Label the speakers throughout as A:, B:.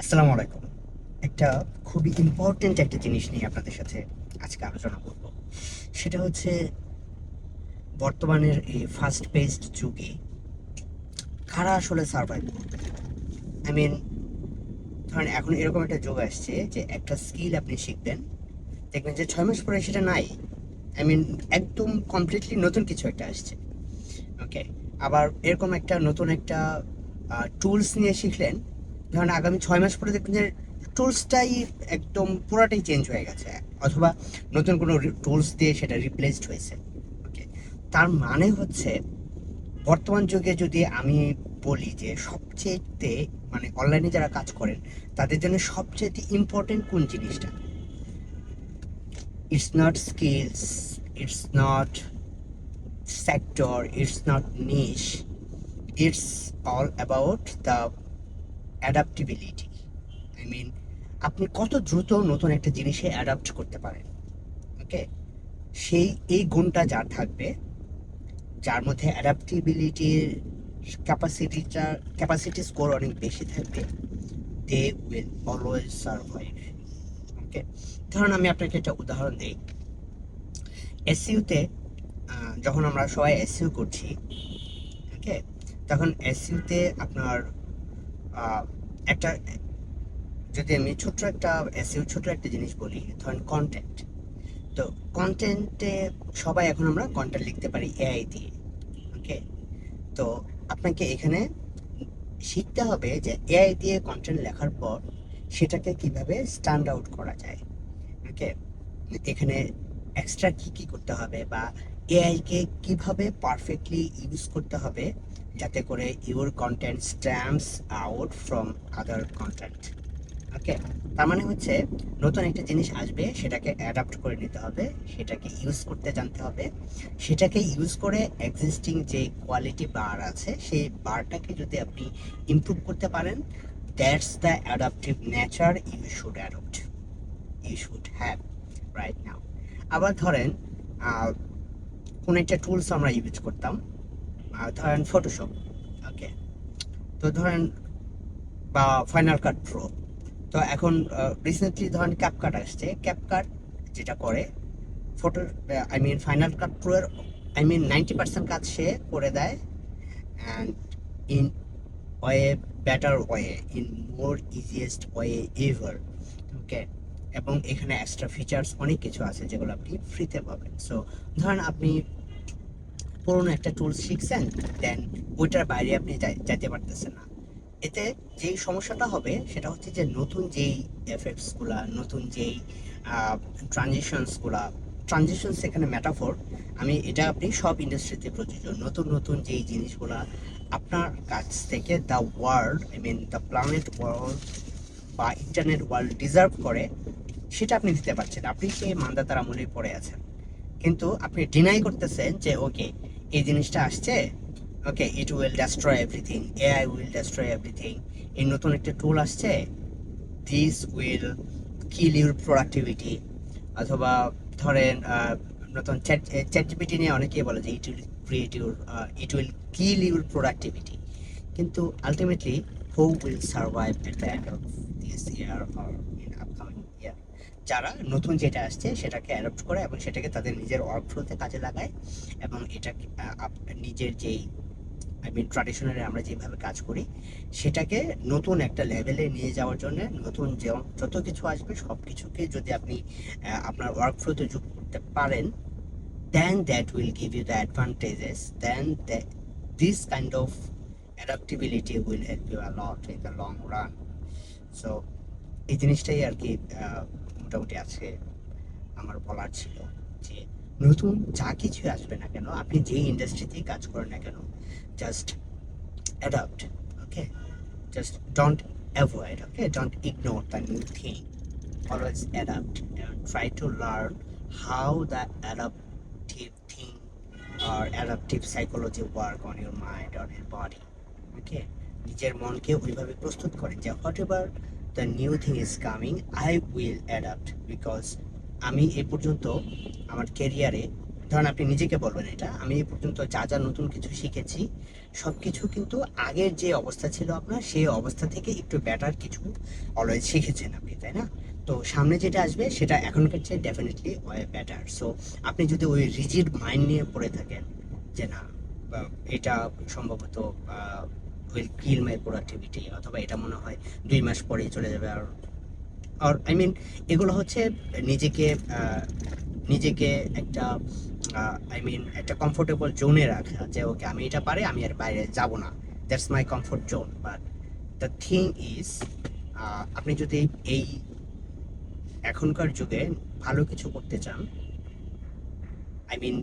A: আসসালামু আলাইকুম। একটা খুবই ইম্পর্ট্যান্ট একটা জিনিস নিয়ে আপনাদের সাথে আজকে আলোচনা করব। সেটা হচ্ছে বর্তমানের এই ফাস্ট পেসড যুগে কারা আসলে সার্ভাইভ করবে। আই মিন, ধরেন এখন এরকম একটা যুগ আসছে যে একটা স্কিল আপনি শিখবেন, দেখবেন যে 6 মাস পরে সেটা নাই। আই মিন, একদম কমপ্লিটলি নতুন কিছু একটা আসছে। ওকে, আবার এরকম একটা নতুন একটা টুলস নিয়ে শিখলেন, ধরেন আগামী 6 মাস পরে দেখবেন যে টুলসটাই একদম পুরাটাই চেঞ্জ হয়ে গেছে, অথবা নতুন কোনো টুলস দিয়ে সেটা রিপ্লেসড হয়েছে। ওকে, তার মানে হচ্ছে বর্তমান যুগে যদি আমি বলি যে সবচেয়ে মানে অনলাইনে যারা কাজ করেন তাদের জন্য সবচেয়ে ইম্পর্টেন্ট কোন জিনিসটা, it's not skills, it's not sector, it's not niche, it's all about the adaptability. I mean, আপনি কত দ্রুত নতুন একটা জিনিসে অ্যাডাপ্ট করতে পারেন। ওকে, সেই এই গুণটা যার থাকবে, যার মধ্যে অ্যাডাপ্টিবিলিটির ক্যাপাসিটিটা ক্যাপাসিটি স্কোর অনেক বেশি থাকবে, দে উইল অলওয়েজ সার্ভাইভ। ওকে, ধরুন আমি আপনাকে একটা উদাহরণ দিই। এসইউতে যখন আমরা সবাই এসইউ করছি, ওকে, তখন এসইউতে আপনার আহ, একটা, যদি আমি ছোট্ট একটা এসইও ছোট একটা জিনিস বলি, ধরেন কন্টেন্ট। তো কন্টেন্টে সবাই এখন আমরা কন্টেন্ট লিখতে পারি এআই দিয়ে। ওকে, তো আপনাকে এখানে শিখতে হবে যে এআই দিয়ে কন্টেন্ট লেখার পর সেটাকে কিভাবে স্ট্যান্ড আউট করা যায়। ওকে, এখানে এক্সট্রা কি কি করতে হবে, বা এআই কে কিভাবে পারফেক্টলি ইউজ করতে হবে যাতে করে your content stamps out from other content. Okay, তার মানে হচ্ছে নতুন একটা জিনিস আসবে, সেটাকে অ্যাডাপ্ট করে নিতে হবে, সেটাকে ইউজ করতে জানতে হবে, সেটাকে ইউজ করে এক্সিস্টিং যে কোয়ালিটি বার আছে সেই বারটাকে যদি আপনি ইমপ্রুভ করতে পারেন, that's the adaptive nature you should have right now. আবার ধরেন কোন একটা টুলস আমরা ইউজ করতাম, ধরেন ফটোশপ। ওকে, তো ধরেন বা ফাইনাল কাট প্রো। তো এখন রিসেন্টলি ধরেন ক্যাপকাট আসছে। ক্যাপকাট যেটা করে ফটো, ফাইনাল কাট প্রো এর 90% কাজ সে করে দেয়, and in way better way, in more easiest way ever. Okay, এবং এখানে এক্সট্রা ফিচার্স অনেক কিছু আছে যেগুলো আপনি ফ্রিতে পাবেন। সো ধরেন আপনি পুরোনো একটা টুলস শিখছেন, দেন ওইটার বাইরে আপনি যাইতে পারতেছেন না। এতে যেই সমস্যাটা হবে সেটা হচ্ছে যে নতুন যেই এফেক্টসগুলা, নতুন যেই ট্রানজিশনসগুলা, ট্রানজিশনস এখানে মেটাফোর, আমি এটা আপনি সব ইন্ডাস্ট্রিতে প্রযোজ্য। নতুন নতুন যেই জিনিসগুলা আপনার কাছ থেকে the world, the planet world বা ইন্টারনেট ওয়ার্ল্ড ডিজার্ভ করে, সেটা আপনি দিতে পারছেন। আপনি সেই মান্দাতার আমলে পড়ে আছেন, কিন্তু আপনি ডিনাই করতেছেন যে ওকে, এই জিনিসটা আসছে, okay, it will destroy everything, AI will destroy everything, এই নতুন একটা টুল আসছে, this will kill your productivity. অথবা ধরেন নতুন চ্যাট জিপিটি নিয়ে অনেকেই বলে যে it will kill your productivity. কিন্তু ultimately who will survive at the end of this year or in upcoming year? যারা নতুন যেটা আসছে সেটাকে অ্যাডপ্ট করে এবং সেটাকে তাদের নিজের ওয়ার্কফ্লোতে কাজে লাগায়, এবং এটা নিজের যেই ট্রাডিশনালি আমরা যেভাবে কাজ করি সেটাকে নতুন একটা লেভেলে নিয়ে যাওয়ার জন্য, নতুন যত কিছু আসবে সব কিছুকে যদি আপনি আপনার ওয়ার্কফ্লোতে যুক্ত করতে পারেন, then that will give you the advantages, then this kind of adaptability will help you a lot in the long run. So এই জিনিসটাই আর কি মোটামুটি আজকে আমার বলার ছিল, যে নতুন যা কিছু আসবে না কেন, আপনি যেই ইন্ডাস্ট্রিতেই কাজ করেন না কেন, just adapt. Okay, just don't avoid, okay, don't ignore the new thing, always adapt and try to learn how the adaptive thing or adaptive psychology work on your mind or your body. Okay, নিজের মনকে ওইভাবে প্রস্তুত করেন যে what ever the new thing is coming, I will adapt, because আমি এ পর্যন্ত আমার ক্যারিয়ারে ধরেন আপনি নিজেকে বলবেন এটা, আমি এই পর্যন্ত যা যা নতুন কিছু শিখেছি সব কিছু কিন্তু আগের যে অবস্থা ছিল আপনার সেই অবস্থা থেকে একটু বেটার কিছু অলওয়েজ শিখেছেন আপনি, তাই না? তো সামনে যেটা আসবে সেটা এখনকার চেয়ে ডেফিনেটলি বেটার। সো আপনি যদি ওই রিজিড মাইন্ড নিয়ে পড়ে থাকেন যে না বা এটা সম্ভবত উইল কিল মাই প্রোডাক্টিভিটি, অথবা এটা মনে হয় 2 মাস পরেই চলে যাবে, আর আর আই মিন এগুলো হচ্ছে নিজেকে নিজেকে একটা আই মিন একটা কমফোর্টেবল জোনে রাখা, যে ওকে আমি এটা পারি, আমি এর বাইরে যাব না, that's my comfort zone. But the thing is, আপনি যদি এই এখনকার যুগে ভালো কিছু করতে চান, I mean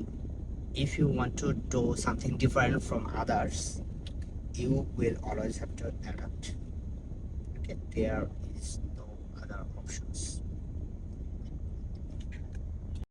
A: if you want to do something different from others, you will always have to adapt. Okay, there is